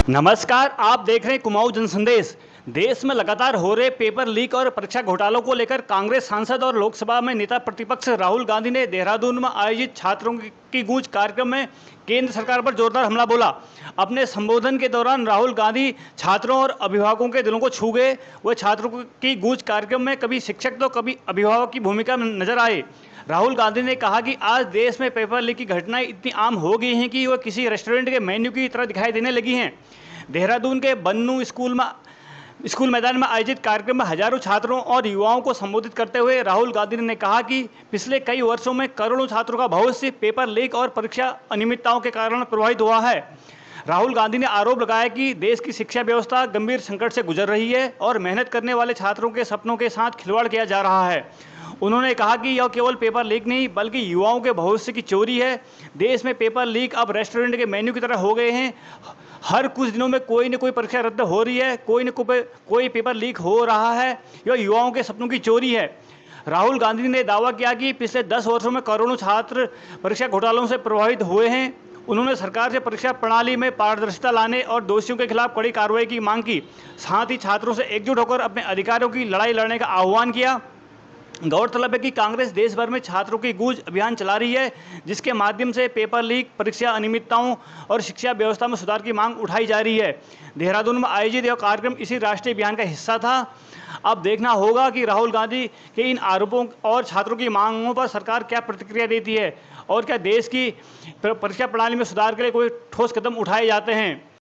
नमस्कार, आप देख रहे हैं कुमाऊं जन संदेश। देश में लगातार हो रहे पेपर लीक और परीक्षा घोटालों को लेकर कांग्रेस सांसद और लोकसभा में नेता प्रतिपक्ष राहुल गांधी ने देहरादून में आयोजित छात्रों की गूंज कार्यक्रम में केंद्र सरकार पर जोरदार हमला बोला। अपने संबोधन के दौरान राहुल गांधी छात्रों और अभिभावकों के दिलों को छू गए। वह छात्रों की गूंज कार्यक्रम में कभी शिक्षक तो कभी अभिभावक की भूमिका में नजर आए। राहुल गांधी ने कहा कि आज देश में पेपर लीक की घटनाएं इतनी आम हो गई हैं कि वह किसी रेस्टोरेंट के मेन्यू की तरह दिखाई देने लगी हैं। देहरादून के बन्नू स्कूल मैदान में आयोजित कार्यक्रम में हजारों छात्रों और युवाओं को संबोधित करते हुए राहुल गांधी ने कहा कि पिछले कई वर्षों में करोड़ों छात्रों का भविष्य पेपर लीक और परीक्षा अनियमितताओं के कारण प्रभावित हुआ है। राहुल गांधी ने आरोप लगाया कि देश की शिक्षा व्यवस्था गंभीर संकट से गुजर रही है और मेहनत करने वाले छात्रों के सपनों के साथ खिलवाड़ किया जा रहा है। उन्होंने कहा कि यह केवल पेपर लीक नहीं बल्कि युवाओं के भविष्य की चोरी है। देश में पेपर लीक अब रेस्टोरेंट के मेन्यू की तरह हो गए हैं। हर कुछ दिनों में कोई न कोई परीक्षा रद्द हो रही है, कोई पेपर लीक हो रहा है। यह युवाओं के सपनों की चोरी है। राहुल गांधी ने दावा किया कि पिछले 10 वर्षों में करोड़ों छात्र परीक्षा घोटालों से प्रभावित हुए हैं। उन्होंने सरकार से परीक्षा प्रणाली में पारदर्शिता लाने और दोषियों के खिलाफ कड़ी कार्रवाई की मांग की। साथ ही छात्रों से एकजुट होकर अपने अधिकारों की लड़ाई लड़ने का आह्वान किया। गौरतलब है कि कांग्रेस देश भर में छात्रों की गूंज अभियान चला रही है, जिसके माध्यम से पेपर लीक, परीक्षा अनियमितताओं और शिक्षा व्यवस्था में सुधार की मांग उठाई जा रही है। देहरादून में आयोजित यह कार्यक्रम इसी राष्ट्रीय अभियान का हिस्सा था। अब देखना होगा कि राहुल गांधी के इन आरोपों और छात्रों की मांगों पर सरकार क्या प्रतिक्रिया देती है और क्या देश की परीक्षा प्रणाली में सुधार के लिए कोई ठोस कदम उठाए जाते हैं।